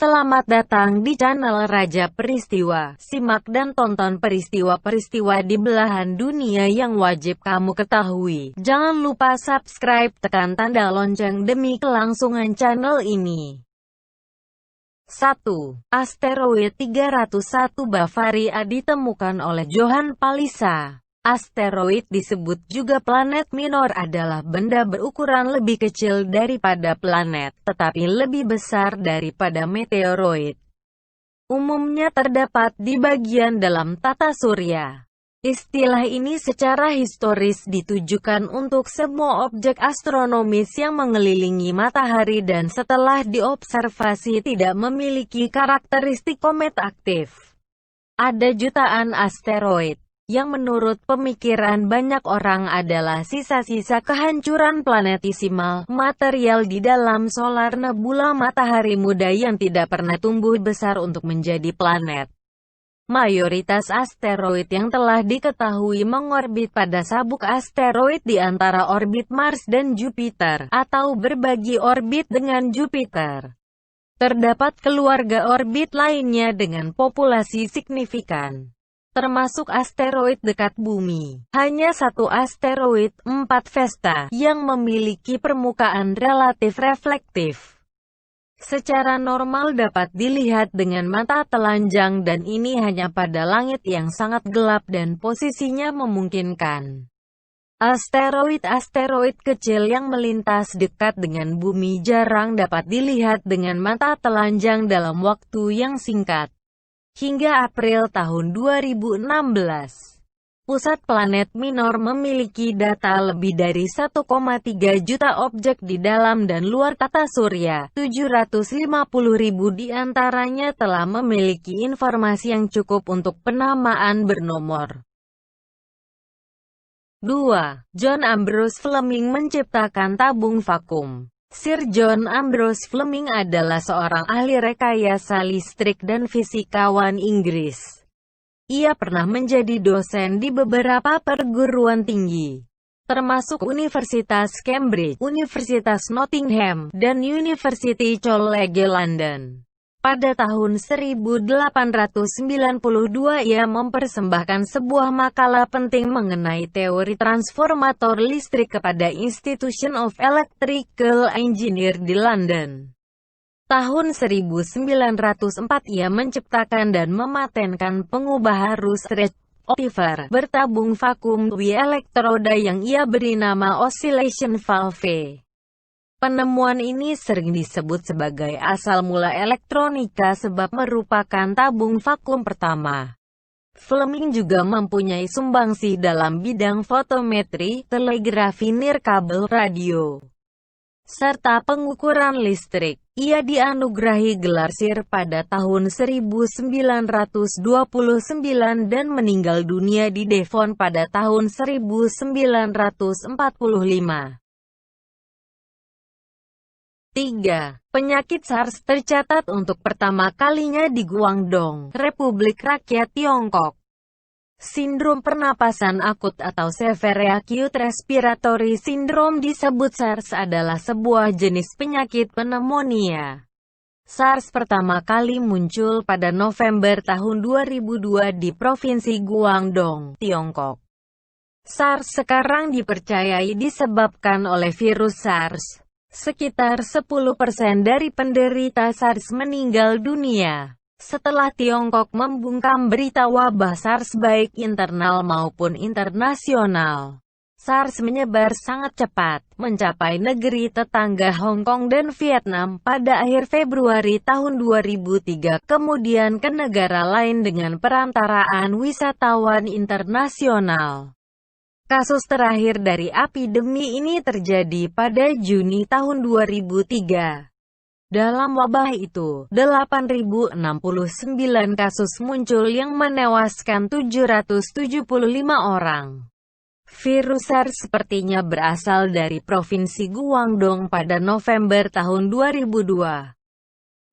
Selamat datang di channel Raja Peristiwa. Simak dan tonton peristiwa-peristiwa di belahan dunia yang wajib kamu ketahui. Jangan lupa subscribe, tekan tanda lonceng demi kelangsungan channel ini. 1. Asteroid 301 Bavaria ditemukan oleh Johann Palisa. Asteroid disebut juga planet minor adalah benda berukuran lebih kecil daripada planet, tetapi lebih besar daripada meteoroid. Umumnya terdapat di bagian dalam tata surya. Istilah ini secara historis ditujukan untuk semua objek astronomis yang mengelilingi matahari dan setelah diobservasi tidak memiliki karakteristik komet aktif. Ada jutaan asteroid yang menurut pemikiran banyak orang adalah sisa-sisa kehancuran planetisimal, material di dalam solar nebula matahari muda yang tidak pernah tumbuh besar untuk menjadi planet. Mayoritas asteroid yang telah diketahui mengorbit pada sabuk asteroid di antara orbit Mars dan Jupiter, atau berbagi orbit dengan Jupiter. Terdapat keluarga orbit lainnya dengan populasi signifikan, termasuk asteroid dekat bumi. Hanya satu asteroid, 4 Vesta, yang memiliki permukaan relatif reflektif. Secara normal dapat dilihat dengan mata telanjang dan ini hanya pada langit yang sangat gelap dan posisinya memungkinkan. Asteroid-asteroid kecil yang melintas dekat dengan bumi jarang dapat dilihat dengan mata telanjang dalam waktu yang singkat. Hingga April tahun 2016, pusat planet minor memiliki data lebih dari 1,3 juta objek di dalam dan luar tata surya. 750.000 di antaranya telah memiliki informasi yang cukup untuk penamaan bernomor. 2. John Ambrose Fleming menciptakan tabung vakum. Sir John Ambrose Fleming adalah seorang ahli rekayasa listrik dan fisikawan Inggris. Ia pernah menjadi dosen di beberapa perguruan tinggi, termasuk Universitas Cambridge, Universitas Nottingham, dan University College London. Pada tahun 1892 ia mempersembahkan sebuah makalah penting mengenai teori transformator listrik kepada Institution of Electrical Engineers di London. Tahun 1904 ia menciptakan dan mematenkan pengubah arus rectifier bertabung vakum elektroda yang ia beri nama oscillation valve. Penemuan ini sering disebut sebagai asal mula elektronika sebab merupakan tabung vakum pertama. Fleming juga mempunyai sumbangsi dalam bidang fotometri, telegrafi nirkabel radio, serta pengukuran listrik. Ia dianugerahi gelar Sir pada tahun 1929 dan meninggal dunia di Devon pada tahun 1945. 3. Penyakit SARS tercatat untuk pertama kalinya di Guangdong, Republik Rakyat Tiongkok. Sindrom pernapasan akut atau Severe Acute Respiratory Syndrome disebut SARS adalah sebuah jenis penyakit pneumonia. SARS pertama kali muncul pada November tahun 2002 di Provinsi Guangdong, Tiongkok. SARS sekarang dipercayai disebabkan oleh virus SARS. Sekitar 10% dari penderita SARS meninggal dunia setelah Tiongkok membungkam berita wabah SARS baik internal maupun internasional. SARS menyebar sangat cepat, mencapai negeri tetangga Hong Kong dan Vietnam pada akhir Februari tahun 2003, kemudian ke negara lain dengan perantaraan wisatawan internasional. Kasus terakhir dari epidemi ini terjadi pada Juni tahun 2003. Dalam wabah itu, 8.069 kasus muncul yang menewaskan 775 orang. Virus SARS sepertinya berasal dari Provinsi Guangdong pada November tahun 2002.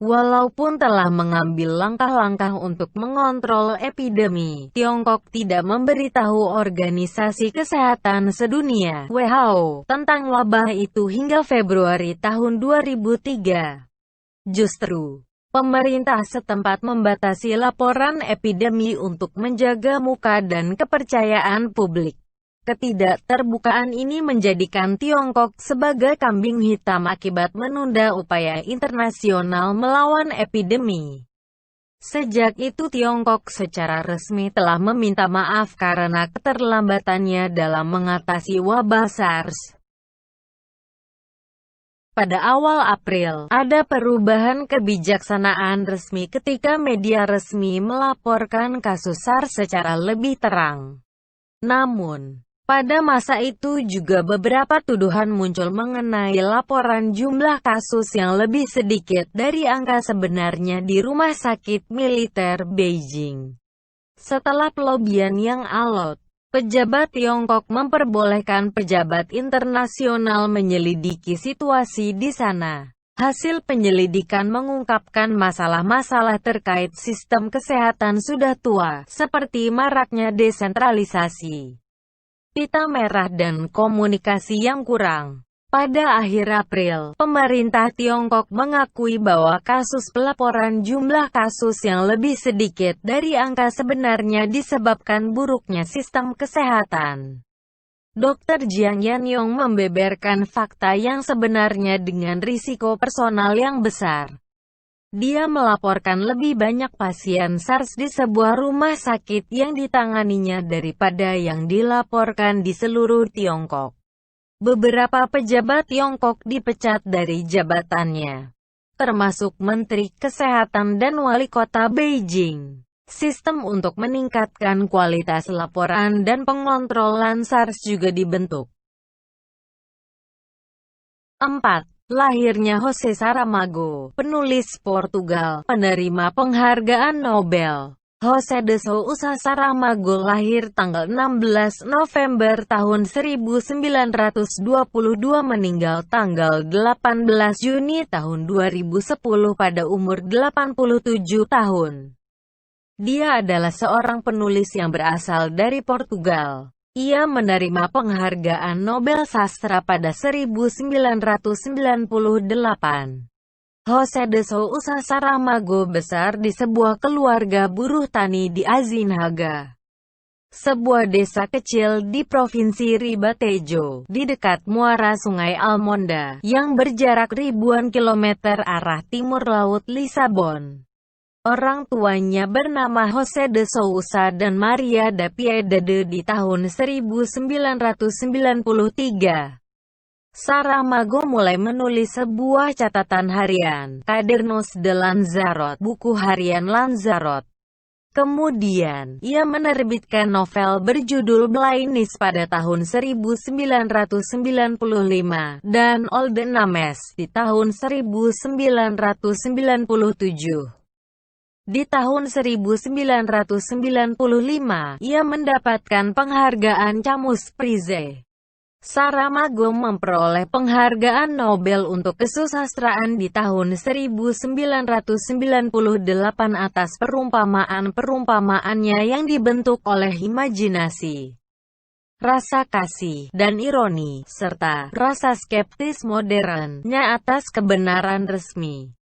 Walaupun telah mengambil langkah-langkah untuk mengontrol epidemi, Tiongkok tidak memberitahu Organisasi Kesehatan Sedunia (WHO) tentang wabah itu hingga Februari tahun 2003. Justru, Pemerintah setempat membatasi laporan epidemi untuk menjaga muka dan kepercayaan publik. Ketidakterbukaan ini menjadikan Tiongkok sebagai kambing hitam akibat menunda upaya internasional melawan epidemi. Sejak itu Tiongkok secara resmi telah meminta maaf karena keterlambatannya dalam mengatasi wabah SARS. Pada awal April, ada perubahan kebijaksanaan resmi ketika media resmi melaporkan kasus SARS secara lebih terang. Namun, pada masa itu juga beberapa tuduhan muncul mengenai laporan jumlah kasus yang lebih sedikit dari angka sebenarnya di rumah sakit militer Beijing. Setelah pelobian yang alot, pejabat Tiongkok memperbolehkan pejabat internasional menyelidiki situasi di sana. Hasil penyelidikan mengungkapkan masalah-masalah terkait sistem kesehatan sudah tua, seperti maraknya desentralisasi, pita merah dan komunikasi yang kurang. Pada akhir April, pemerintah Tiongkok mengakui bahwa kasus pelaporan jumlah kasus yang lebih sedikit dari angka sebenarnya disebabkan buruknya sistem kesehatan. Dr. Jiang Yanyong membeberkan fakta yang sebenarnya dengan risiko personal yang besar. Dia melaporkan lebih banyak pasien SARS di sebuah rumah sakit yang ditanganinya daripada yang dilaporkan di seluruh Tiongkok. Beberapa pejabat Tiongkok dipecat dari jabatannya, termasuk Menteri Kesehatan dan Wali Kota Beijing. Sistem untuk meningkatkan kualitas laporan dan pengontrolan SARS juga dibentuk. 4. Lahirnya José Saramago, penulis Portugal, penerima penghargaan Nobel. José de Sousa Saramago lahir tanggal 16 November tahun 1922 meninggal tanggal 18 Juni tahun 2010 pada umur 87 tahun. Dia adalah seorang penulis yang berasal dari Portugal. Ia menerima penghargaan Nobel Sastra pada 1998. José de Sousa Saramago besar di sebuah keluarga buruh tani di Azinaga, sebuah desa kecil di Provinsi Ribatejo, di dekat muara Sungai Almonda, yang berjarak ribuan kilometer arah timur laut Lisabon. Orang tuanya bernama José de Sousa dan Maria da Piedade di tahun 1993. Saramago mulai menulis sebuah catatan harian, Cadernos de Lanzarote, buku harian Lanzarote. Kemudian, ia menerbitkan novel berjudul Blainis pada tahun 1995, dan Old Names di tahun 1997. Di tahun 1995, ia mendapatkan penghargaan Camus Prize. Saramago memperoleh penghargaan Nobel untuk kesusastraan di tahun 1998 atas perumpamaan-perumpamaannya yang dibentuk oleh imajinasi, rasa kasih, dan ironi, serta rasa skeptis modern-nya atas kebenaran resmi.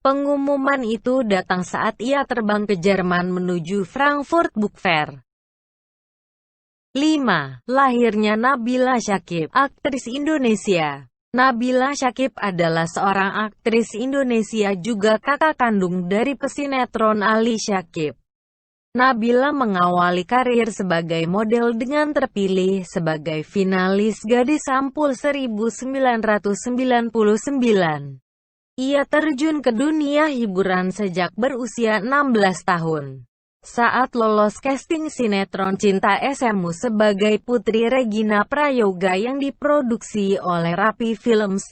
Pengumuman itu datang saat ia terbang ke Jerman menuju Frankfurt Book Fair. 5. Lahirnya Nabila Syakib, aktris Indonesia. Nabila Syakib adalah seorang aktris Indonesia juga kakak kandung dari pesinetron Ali Syakib. Nabila mengawali karir sebagai model dengan terpilih sebagai finalis Gadis Sampul 1999. Ia terjun ke dunia hiburan sejak berusia 16 tahun. Saat lolos casting sinetron Cinta SMU sebagai Putri Regina Prayoga yang diproduksi oleh Rapi Films,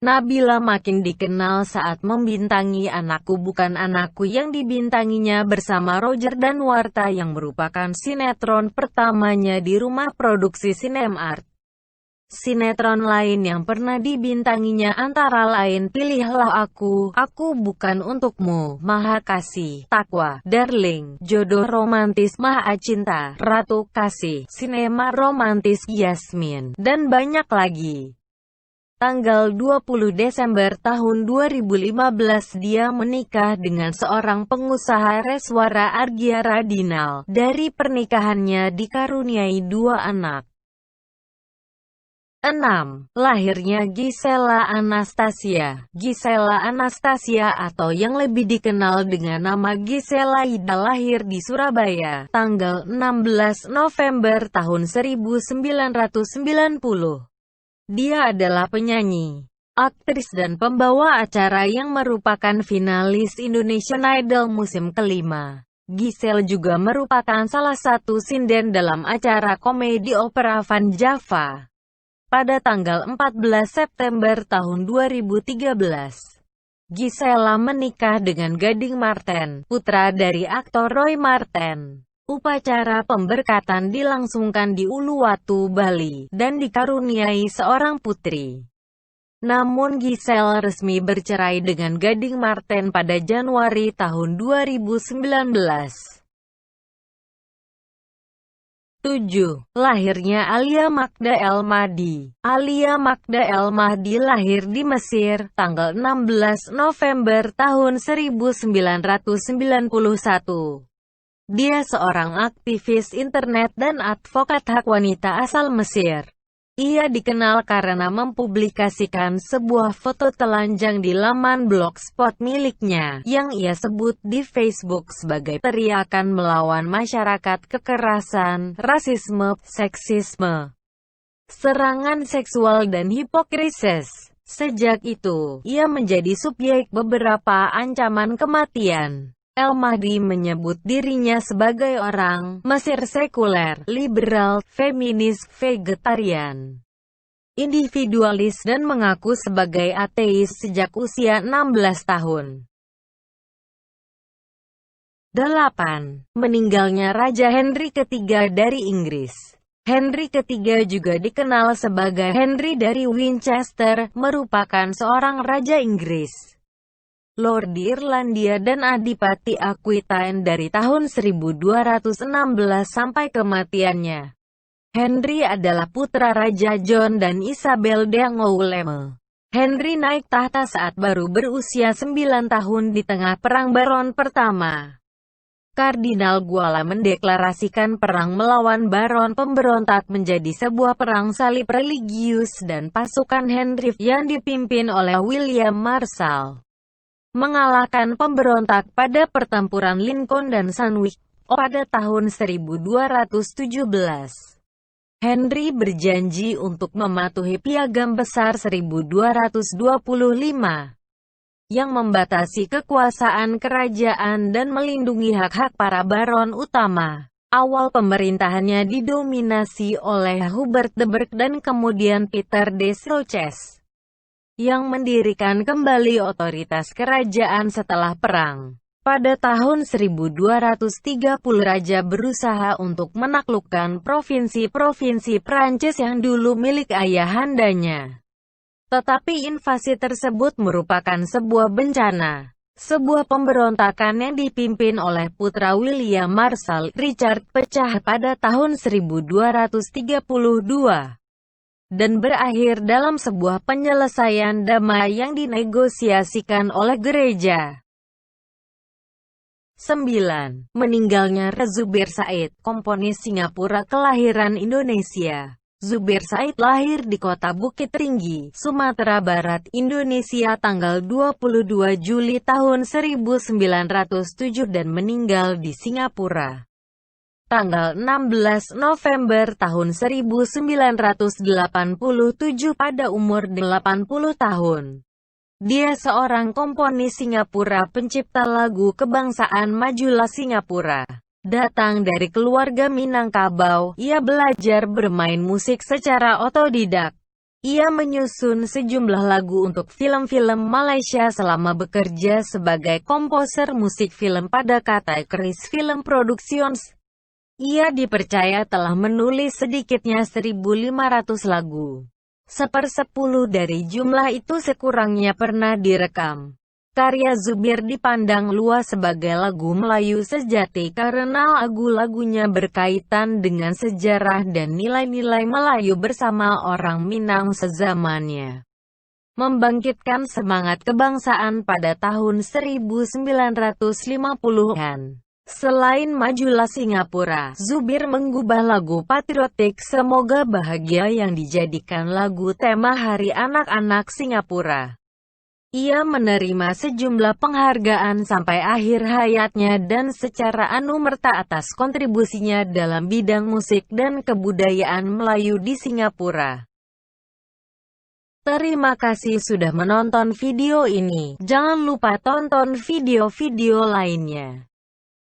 Nabila makin dikenal saat membintangi Anakku Bukan Anakku yang dibintanginya bersama Roger Danuarta yang merupakan sinetron pertamanya di rumah produksi Sinemart. Sinetron lain yang pernah dibintanginya antara lain Pilihlah Aku Bukan Untukmu, Maha Kasih, Takwa, Darling, Jodoh Romantis, Maha Cinta, Ratu Kasih, Sinema Romantis Yasmin, dan banyak lagi. Tanggal 20 Desember tahun 2015 dia menikah dengan seorang pengusaha Reswara Argia Radinal. Dari pernikahannya dikaruniai 2 anak. 6. Lahirnya Gisela Anastasia. Gisela Anastasia atau yang lebih dikenal dengan nama Gisela Ida lahir di Surabaya, tanggal 16 November tahun 1990. Dia adalah penyanyi, aktris dan pembawa acara yang merupakan finalis Indonesian Idol musim kelima. Giselle juga merupakan salah satu sinden dalam acara komedi opera Van Java. Pada tanggal 14 September tahun 2013, Gisela menikah dengan Gading Marten, putra dari aktor Roy Marten. Upacara pemberkatan dilangsungkan di Uluwatu, Bali, dan dikaruniai seorang putri. Namun Giselle resmi bercerai dengan Gading Marten pada Januari tahun 2019. 7. Lahirnya Alia Magda El Mahdi. Alia Magda El Mahdi lahir di Mesir, tanggal 16 November tahun 1991. Dia seorang aktivis internet dan advokat hak wanita asal Mesir. Ia dikenal karena mempublikasikan sebuah foto telanjang di laman blogspot miliknya, yang ia sebut di Facebook sebagai teriakan melawan masyarakat kekerasan, rasisme, seksisme, serangan seksual dan hipokrisis. Sejak itu, ia menjadi subjek beberapa ancaman kematian. El Mahdi menyebut dirinya sebagai orang Mesir sekuler, liberal, feminis, vegetarian, individualis dan mengaku sebagai ateis sejak usia 16 tahun. 8. Meninggalnya Raja Henry III dari Inggris. Henry III juga dikenal sebagai Henry dari Winchester, merupakan seorang raja Inggris, Lord di Irlandia dan Adipati Aquitaine dari tahun 1216 sampai kematiannya. Henry adalah putra Raja John dan Isabel de Angoulême. Henry naik tahta saat baru berusia 9 tahun di tengah Perang Baron Pertama. Kardinal Guala mendeklarasikan perang melawan Baron pemberontak menjadi sebuah perang salib religius dan pasukan Henry yang dipimpin oleh William Marshal mengalahkan pemberontak pada pertempuran Lincoln dan Sandwich pada tahun 1217. Henry berjanji untuk mematuhi Piagam Besar 1225 yang membatasi kekuasaan kerajaan dan melindungi hak-hak para baron utama. Awal pemerintahannya didominasi oleh Hubert de Burgh dan kemudian Peter de Roches, yang mendirikan kembali otoritas kerajaan setelah perang. Pada tahun 1230 raja berusaha untuk menaklukkan provinsi-provinsi Prancis yang dulu milik ayahandanya. Tetapi invasi tersebut merupakan sebuah bencana. Sebuah pemberontakan yang dipimpin oleh putra William Marshal, Richard, pecah pada tahun 1232. Dan berakhir dalam sebuah penyelesaian damai yang dinegosiasikan oleh gereja. 9. Meninggalnya Zubir Said, komponis Singapura kelahiran Indonesia. Zubir Said lahir di kota Bukit Tinggi, Sumatera Barat, Indonesia tanggal 22 Juli tahun 1907 dan meninggal di Singapura tanggal 16 November tahun 1987 pada umur 80 tahun. Dia seorang komponis Singapura, pencipta lagu kebangsaan Majulah Singapura. Datang dari keluarga Minangkabau, ia belajar bermain musik secara otodidak. Ia menyusun sejumlah lagu untuk film-film Malaysia selama bekerja sebagai komposer musik film pada Cathay Chris Film Productions. Ia dipercaya telah menulis sedikitnya 1.500 lagu. 1/10 dari jumlah itu sekurangnya pernah direkam. Karya Zubir dipandang luas sebagai lagu Melayu sejati karena lagu-lagunya berkaitan dengan sejarah dan nilai-nilai Melayu bersama orang Minang sezamannya. membangkitkan semangat kebangsaan pada tahun 1950-an. Selain majulah Singapura, Zubir menggubah lagu patriotik Semoga Bahagia yang dijadikan lagu tema Hari Anak-anak Singapura. Ia menerima sejumlah penghargaan sampai akhir hayatnya dan secara anumerta atas kontribusinya dalam bidang musik dan kebudayaan Melayu di Singapura. Terima kasih sudah menonton video ini. Jangan lupa tonton video-video lainnya.